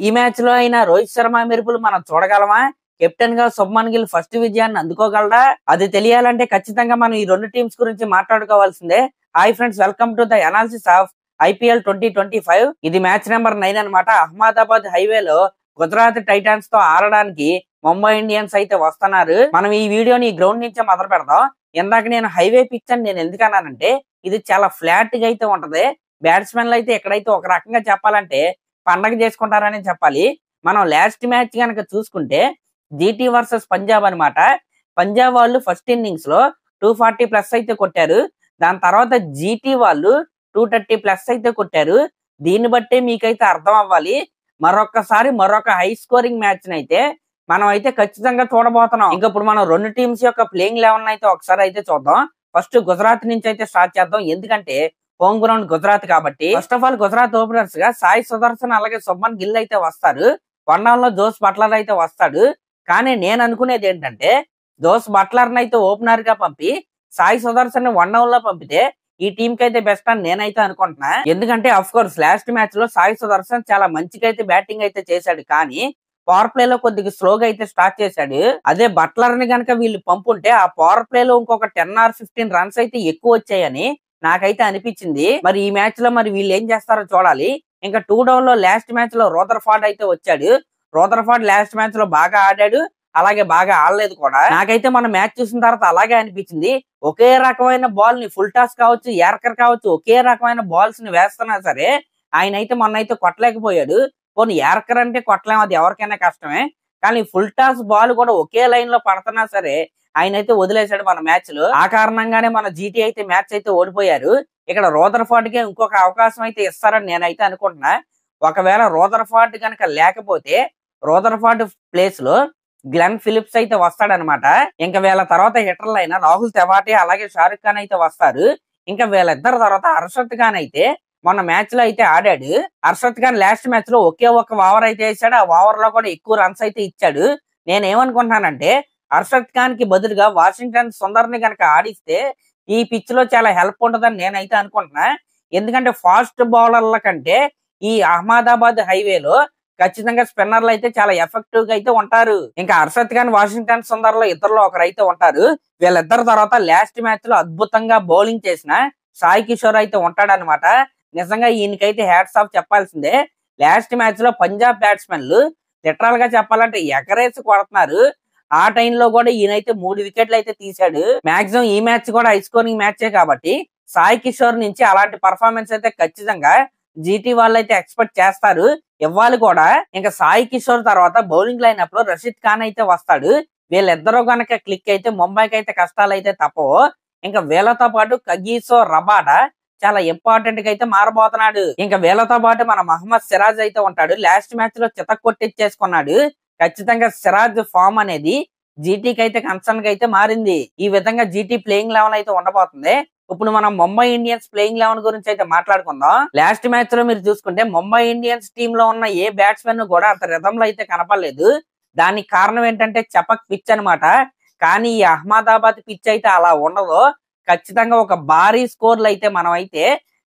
ఈ మ్యాచ్ లో అయినా రోహిత్ శర్మ మెరుపులు మనం చూడగలమా? కెప్టెన్ గా శుభ్మన్ గిల్ ఫస్ట్ విజయాన్ని అందుకోగలరా? అది తెలియాలంటే ఖచ్చితంగా మనం ఈ రెండు టీమ్స్ గురించి మాట్లాడుకోవాల్సిందే. Hi friends, welcome to the analysis of IPL 2025. ఇది మ్యాచ్ నెంబర్ 9 అన్నమాట. అహ్మదాబాద్ హైవేలో గుజరాత్ టైటాన్స్ తో ఆడడానికి ముంబై ఇండియన్స్ అయితే వస్తున్నారు. మనం ఈ వీడియోని ఈ గ్రౌండ్ నుంచే మొదలు పెడదాం. ఇందాక నేను హైవే పిచ్ అని నేను ఎందుకు అన్నానంటే, ఇది చాలా ఫ్లాట్ గా అయితే ఉంటది. బ్యాట్స్మెన్లు అయితే ఎక్కడైతే ఒక రకంగా చెప్పాలంటే పండగ చేసుకుంటారని చెప్పాలి. మనం లాస్ట్ మ్యాచ్ కనుక చూసుకుంటే జీటీ వర్సెస్ పంజాబ్ అన్నమాట. పంజాబ్ వాళ్ళు ఫస్ట్ ఇన్నింగ్స్ లో 240+ అయితే కొట్టారు. దాని తర్వాత జీటీ వాళ్ళు 230+ అయితే కొట్టారు. దీన్ని బట్టే మీకైతే అర్థం అవ్వాలి, మరొక హై స్కోరింగ్ మ్యాచ్ అయితే మనం అయితే ఖచ్చితంగా చూడబోతున్నాం. ఇంకా ఇప్పుడు మనం రెండు టీమ్స్ యొక్క ప్లేయింగ్ 11 అయితే ఒకసారి అయితే చూద్దాం. ఫస్ట్ గుజరాత్ నుంచి అయితే స్టార్ట్ చేద్దాం, ఎందుకంటే హోమ్ గ్రౌండ్ గుజరాత్ కాబట్టి. First of all Gujarat openers గా సాయి సుదర్శన్ అలాగే శుభ్మన్ గిల్ అయితే వస్తారు. వన్ లో జోస్ బట్లర్ అయితే వస్తాడు. కానీ నేను అనుకునేది ఏంటంటే, జోస్ బట్లర్ అయితే ఓపెనర్ గా పంపి సాయి సుదర్శన్ వన్ లో పంపితే ఈ టీం కి అయితే బెస్ట్ అని నేనైతే అనుకుంటున్నా. ఎందుకంటే అఫ్ కోర్స్ లాస్ట్ మ్యాచ్ లో సాయి సుదర్శన్ చాలా మంచిగా అయితే బ్యాటింగ్ అయితే చేశాడు, కానీ పవర్ ప్లే లో కొద్దిగా స్లోగా అయితే స్టార్ట్ చేశాడు. అదే బట్లర్ ని కనుక వీళ్ళు పంపుంటే ఆ పవర్ ప్లే లో ఇంకొక 10 or 15 రన్స్ అయితే ఎక్కువ వచ్చాయని నాకైతే అనిపించింది. మరి ఈ మ్యాచ్ లో మరి వీళ్ళు ఏం చేస్తారో చూడాలి. ఇంకా 2 డౌన్ లో లాస్ట్ మ్యాచ్ లో రూదర్ఫోర్డ్ అయితే వచ్చాడు. రూదర్ఫోర్డ్ లాస్ట్ మ్యాచ్ లో బాగా ఆడాడు, అలాగే బాగా ఆడలేదు కూడా. నాకైతే మన మ్యాచ్ చూసిన తర్వాత అలాగే అనిపించింది. ఒకే రకమైన బాల్ ని ఫుల్ టాస్ కావచ్చు, యార్కర్ కావచ్చు, ఒకే రకమైన బాల్స్ ని వేస్తున్నా సరే ఆయన అయితే మొన్న అయితే కొట్టలేకపోయాడు. పోనీ యార్కర్ అంటే కొట్టలేం, అది ఎవరికైనా కష్టమే. కానీ ఫుల్ టాస్ బాల్ కూడా ఒకే లైన్ లో పడుతున్నా సరే ఆయన అయితే వదిలేశాడు మన మ్యాచ్ లో. ఆ కారణంగానే మన జీటీ అయితే మ్యాచ్ అయితే ఓడిపోయారు. ఇక్కడ రూదర్ఫోర్డ్ కి ఇంకొక అవకాశం అయితే ఇస్తారని నేనైతే అనుకుంటున్నా. ఒకవేళ రూదర్ఫోర్డ్ కనుక లేకపోతే రూదర్ఫోర్డ్ ప్లేస్ లో గ్లెన్ ఫిలిప్స్ అయితే వస్తాడనమాట. ఇంకా వీళ్ళ తర్వాత హిట్టర్లు అయినా రాహుల్ తెవాటి అలాగే షారుఖ్ ఖాన్ అయితే వస్తారు. ఇంకా వీళ్ళిద్దరు తర్వాత హర్షద్ ఖాన్ అయితే మొన్న మ్యాచ్ లో అయితే ఆడాడు. హర్షద్ ఖాన్ లాస్ట్ మ్యాచ్ లో ఒకే ఒక్క ఓవర్ అయితే వేసాడు. ఆ ఓవర్ లో కూడా ఎక్కువ రన్స్ అయితే ఇచ్చాడు. నేనేమనుకుంటున్నానంటే, హర్షద్ ఖాన్ కి బదులుగా వాషింగ్టన్ సుందర్ ని కనుక ఆడిస్తే ఈ పిచ్ లో చాలా హెల్ప్ ఉంటుందని నేనైతే అనుకుంటున్నా. ఎందుకంటే ఫాస్ట్ బౌలర్ల కంటే ఈ అహ్మదాబాద్ హైవేలో ఖచ్చితంగా స్పిన్నర్లు అయితే చాలా ఎఫెక్టివ్ గా అయితే ఉంటారు. ఇంకా హర్షద్ ఖాన్ వాషింగ్టన్ సుందర్ లో ఇద్దరులో ఒకరు అయితే ఉంటారు. వీళ్ళిద్దరు తర్వాత లాస్ట్ మ్యాచ్ లో అద్భుతంగా బౌలింగ్ చేసిన సాయి కిషోర్ అయితే ఉంటాడనమాట. నిజంగా ఈయనకైతే హ్యాట్స్ ఆఫ్ చెప్పాల్సిందే. లాస్ట్ మ్యాచ్ లో పంజాబ్ బ్యాట్స్మెన్లు లిటరల్ గా చెప్పాలంటే ఎగరేసి కొడుతున్నారు. ఆ టైంలో కూడా ఈయనైతే 3 వికెట్లు అయితే తీశాడు. మాక్సిమం ఈ మ్యాచ్ కూడా హై స్కోరింగ్ మ్యాచే కాబట్టి సాయి కిషోర్ నుంచి అలాంటి పర్ఫార్మెన్స్ అయితే ఖచ్చితంగా జీటీ వాళ్ళు అయితే ఎక్స్పెక్ట్ చేస్తారు, ఇవ్వాలి కూడా. ఇంకా సాయి కిషోర్ తర్వాత బౌలింగ్ లైనప్ లో రషీద్ ఖాన్ అయితే వస్తాడు. వీళ్ళిద్దరూ కనుక క్లిక్ అయితే ముంబైకి అయితే కష్టాలు అయితే తప్పవు. ఇంకా వీళ్ళతో పాటు కగీసో రబాడా చాలా ఇంపార్టెంట్ గా అయితే మారబోతున్నాడు. ఇంకా వీళ్ళతో పాటు మన మహమ్మద్ సిరాజ్ అయితే ఉంటాడు. లాస్ట్ మ్యాచ్ లో చితక్ కొట్టించేసుకున్నాడు. ఖచ్చితంగా సిరాజ్ ఫామ్ అనేది జీటీకి అయితే కన్సర్న్ గా అయితే మారింది. ఈ విధంగా జీటీ ప్లేయింగ్ 11 అయితే ఉండబోతుంది. ఇప్పుడు మనం ముంబై ఇండియన్స్ ప్లేయింగ్ 11 గురించి అయితే మాట్లాడుకుందాం. లాస్ట్ మ్యాచ్ లో మీరు చూసుకుంటే ముంబై ఇండియన్స్ టీమ్ లో ఉన్న ఏ బ్యాట్స్మెన్ కూడా అంత రిథమ్ లో అయితే కనపడలేదు. దానికి కారణం ఏంటంటే చపక్ పిచ్ అనమాట. కానీ ఈ అహ్మదాబాద్ పిచ్ అయితే అలా ఉండదు. ఖచ్చితంగా ఒక భారీ స్కోర్లు అయితే మనం అయితే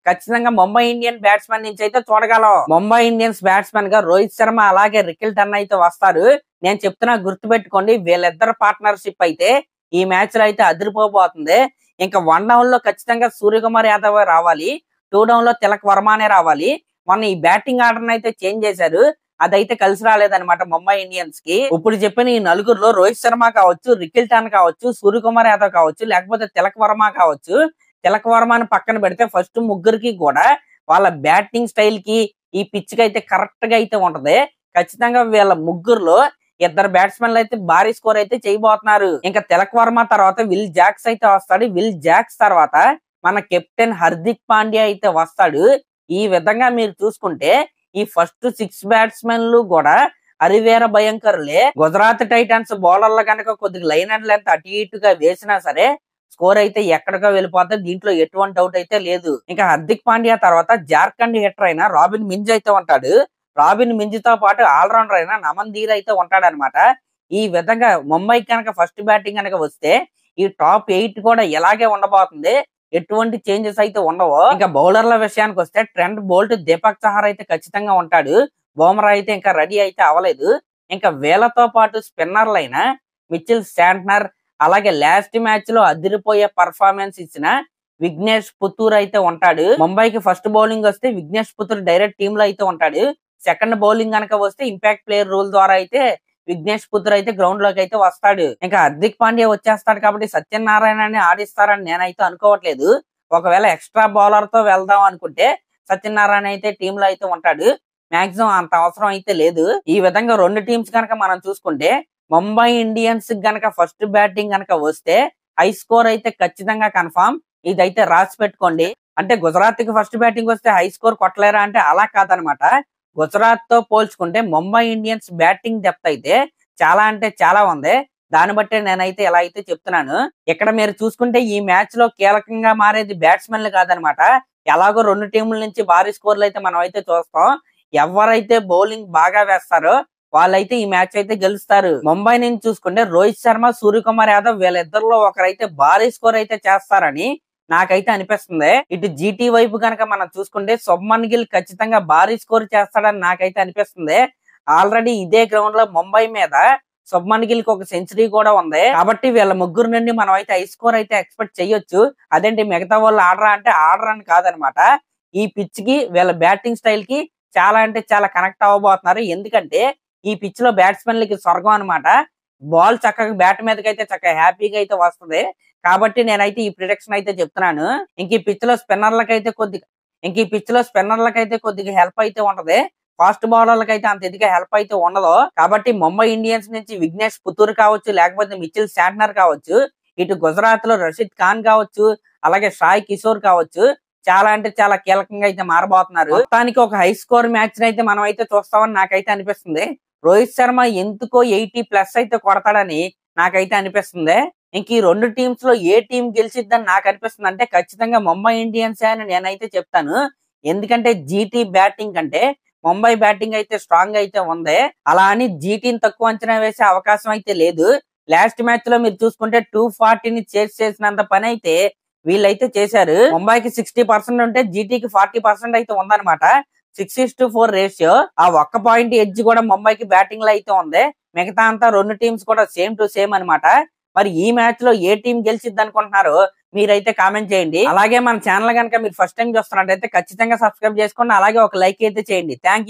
ఖచ్చితంగా ముంబై ఇండియన్ బ్యాట్స్మెన్ నుంచి అయితే చూడగలం. ముంబై ఇండియన్స్ బ్యాట్స్మెన్ గా రోహిత్ శర్మ అలాగే రికిల్టన్ అయితే వస్తారు. నేను చెప్తున్నా, గుర్తుపెట్టుకోండి, వీళ్ళిద్దరు పార్ట్నర్షిప్ అయితే ఈ మ్యాచ్ లో అయితే అదిరిపోబోతుంది. ఇంకా 1 డౌన్ లో ఖచ్చితంగా సూర్యకుమార్ యాదవ్ రావాలి, 2 డౌన్ లో తిలక్ వర్మనే రావాలి. మొన్న ఈ బ్యాటింగ్ ఆర్డర్ అయితే చేంజ్ చేశారు, అదైతే కలిసి రాలేదన్నమాట ముంబై ఇండియన్స్ కి. ఇప్పుడు చెప్పిన ఈ నలుగురులో రోహిత్ శర్మ కావచ్చు, రికిల్టన్ కావచ్చు, సూర్యకుమార్ యాదవ్ కావచ్చు, లేకపోతే తిలక్ వర్మ కావచ్చు. తిలక్ వర్మని పక్కన పెడితే ఫస్ట్ ముగ్గురికి కూడా వాళ్ళ బ్యాటింగ్ స్టైల్ కి ఈ పిచ్ కి అయితే కరెక్ట్ గా అయితే ఉంటది. ఖచ్చితంగా వీళ్ళ ముగ్గురులో ఇద్దరు బ్యాట్స్మెన్లు అయితే భారీ స్కోర్ అయితే చేయబోతున్నారు. ఇంకా తిలక్ వర్మ తర్వాత విల్ జాక్స్ అయితే వస్తాడు. విల్ జాక్స్ తర్వాత మన కెప్టెన్ హార్దిక్ పాండ్యా అయితే వస్తాడు. ఈ విధంగా మీరు చూసుకుంటే ఈ ఫస్ట్ 6 బ్యాట్స్మెన్లు కూడా అరివేర భయంకరులే. గుజరాత్ టైటాన్స్ బౌలర్లు కనుక కొద్దిగా లైన్ అండ్ లెంత్ అటు ఇటుగా వేసినా సరే స్కోర్ అయితే ఎక్కడికో వెళ్ళిపోతే దీంట్లో ఎటువంటి డౌట్ అయితే లేదు. ఇంకా హార్దిక్ పాండ్యా తర్వాత జార్ఖండ్ హిట్టర్ అయిన రాబిన్ మింజ్ అయితే ఉంటాడు. రాబిన్ మింజ్ తో పాటు ఆల్రౌండర్ అయిన నమన్ ధీర్ అయితే ఉంటాడనమాట. ఈ విధంగా ముంబై కనుక ఫస్ట్ బ్యాటింగ్ కనుక వస్తే ఈ టాప్ 8 కూడా ఇలాగే ఉండబోతుంది. ఎటువంటి చేంజెస్ అయితే ఉండవు. ఇంకా బౌలర్ల విషయానికి వస్తే ట్రెంట్ బోల్ట్, దీపక్ చహర్ అయితే ఖచ్చితంగా ఉంటాడు. బుమ్రా అయితే ఇంకా రెడీ అయితే అవ్వలేదు. ఇంకా వీళ్ళతో పాటు స్పిన్నర్లైన మిచెల్ శాంట్నర్, అలాగే లాస్ట్ మ్యాచ్ లో అదిరిపోయే పర్ఫార్మెన్స్ ఇచ్చిన విఘ్నేష్ పుత్తూర్ అయితే ఉంటాడు. ముంబైకి ఫస్ట్ బౌలింగ్ వస్తే విఘ్నేష్ పుత్తూర్ డైరెక్ట్ టీమ్ లో అయితే ఉంటాడు. సెకండ్ బౌలింగ్ కనుక వస్తే ఇంపాక్ట్ ప్లేయర్ రూల్ ద్వారా అయితే విఘ్నేష్ పుత్తూర్ అయితే గ్రౌండ్ లోకి అయితే వస్తాడు. ఇంకా హార్దిక్ పాండ్యా వచ్చేస్తాడు కాబట్టి సత్యనారాయణని ఆడిస్తారని నేనైతే అనుకోవట్లేదు. ఒకవేళ ఎక్స్ట్రా బౌలర్ తో వెళ్దాం అనుకుంటే సత్యనారాయణ అయితే టీమ్ లో అయితే ఉంటాడు. మాక్సిమం అంత అవసరం అయితే లేదు. ఈ విధంగా రెండు టీమ్స్ కనుక మనం చూసుకుంటే ముంబై ఇండియన్స్ గనక ఫస్ట్ బ్యాటింగ్ గనక వస్తే హై స్కోర్ అయితే ఖచ్చితంగా కన్ఫామ్. ఇదైతే రాసి పెట్టుకోండి. అంటే గుజరాత్ కి ఫస్ట్ బ్యాటింగ్ వస్తే హై స్కోర్ కొట్టలేరా అంటే అలా కాదనమాట. గుజరాత్ తో పోల్చుకుంటే ముంబై ఇండియన్స్ బ్యాటింగ్ డెప్త్ అయితే చాలా అంటే చాలా ఉంది. దాన్ని బట్టే నేనైతే ఎలా అయితే చెప్తున్నాను. ఇక్కడ మీరు చూసుకుంటే ఈ మ్యాచ్ లో కీలకంగా మారేది బ్యాట్స్మెన్లు కాదనమాట. ఎలాగో రెండు టీముల నుంచి భారీ స్కోర్లు అయితే మనం అయితే చూస్తాం. ఎవరైతే బౌలింగ్ బాగా వేస్తారో వాళ్ళైతే ఈ మ్యాచ్ అయితే గెలుస్తారు. ముంబై నుంచి చూసుకుంటే రోహిత్ శర్మ, సూర్యకుమార్ యాదవ్ వీళ్ళిద్దరిలో ఒకరైతే భారీ స్కోర్ అయితే చేస్తారని నాకైతే అనిపిస్తుంది. ఇటు జీటీ వైపు కనుక మనం చూసుకుంటే శుభ్మన్ గిల్ ఖచ్చితంగా భారీ స్కోర్ చేస్తాడని నాకైతే అనిపిస్తుంది. ఆల్రెడీ ఇదే గ్రౌండ్ లో ముంబై మీద శుభ్మన్ గిల్ కి ఒక సెంచరీ కూడా ఉంది. కాబట్టి వీళ్ళ ముగ్గురు నుండి మనం అయితే హై స్కోర్ అయితే ఎక్స్పెక్ట్ చేయొచ్చు. అదేంటి మిగతా వాళ్ళు ఆడరా అంటే ఆడరా అని కాదనమాట. ఈ పిచ్ కి వీళ్ళ బ్యాటింగ్ స్టైల్ కి చాలా అంటే చాలా కనెక్ట్ అవ్వబోతున్నారు. ఎందుకంటే ఈ పిచ్ లో బ్యాట్స్మెన్లకి స్వర్గం అనమాట. బాల్ చక్కగా బ్యాట్ మీదకి అయితే చక్కగా హ్యాపీగా అయితే వస్తుంది. కాబట్టి నేనైతే ఈ ప్రిడిక్షన్ అయితే చెప్తున్నాను. ఇంక ఈ పిచ్ లో స్పిన్నర్లకైతే కొద్దిగా హెల్ప్ అయితే ఉంటది. ఫాస్ట్ బౌలర్లకు అయితే అంత ఇదిగా హెల్ప్ అయితే ఉండదు. కాబట్టి ముంబై ఇండియన్స్ నుంచి విఘ్నేష్ పుత్తూర్ కావచ్చు, లేకపోతే మిచెల్ శాంట్నర్ కావచ్చు, ఇటు గుజరాత్ లో రషీద్ ఖాన్ కావచ్చు, అలాగే సాయి కిషోర్ కావచ్చు, చాలా అంటే చాలా కీలకంగా అయితే మారబోతున్నారు. మొత్తానికి ఒక హై స్కోర్ మ్యాచ్ అయితే మనం అయితే చూస్తామని నాకైతే అనిపిస్తుంది. రోహిత్ శర్మ ఎందుకో 80+ అయితే కొడతాడని నాకైతే అనిపిస్తుంది. ఇంక ఈ రెండు టీమ్స్ లో ఏ టీం గెలిచిద్దని నాకు అనిపిస్తుంది అంటే ఖచ్చితంగా ముంబై ఇండియన్స్ అని నేనైతే చెప్తాను. ఎందుకంటే జీటీ బ్యాటింగ్ కంటే ముంబై బ్యాటింగ్ అయితే స్ట్రాంగ్ అయితే ఉంది. అలా అని జీటీని తక్కువ అంచనా వేసే అవకాశం అయితే లేదు. లాస్ట్ మ్యాచ్ లో మీరు చూసుకుంటే 240ని చేస్ చేసినంత పని అయితే వీళ్ళైతే చేశారు. ముంబైకి 60% ఉంటే జీటీకి 40% అయితే ఉందన్నమాట. 6:4 రేషియో. ఆ ఒక్క పాయింట్ ఎడ్జ్ కూడా ముంబైకి బ్యాటింగ్ లో అయితే ఉంది. మిగతా అంతా రెండు టీమ్స్ కూడా సేమ్ టు సేమ్ అనమాట. మరి ఈ మ్యాచ్ లో ఏ టీం గెలిచిద్ది అనుకుంటున్నారో మీరైతే కామెంట్ చేయండి. అలాగే మన ఛానల్ కనుక మీరు ఫస్ట్ టైం చూస్తున్నట్టయితే ఖచ్చితంగా సబ్స్క్రైబ్ చేసుకోండి. అలాగే ఒక లైక్ అయితే చేయండి. Thank you.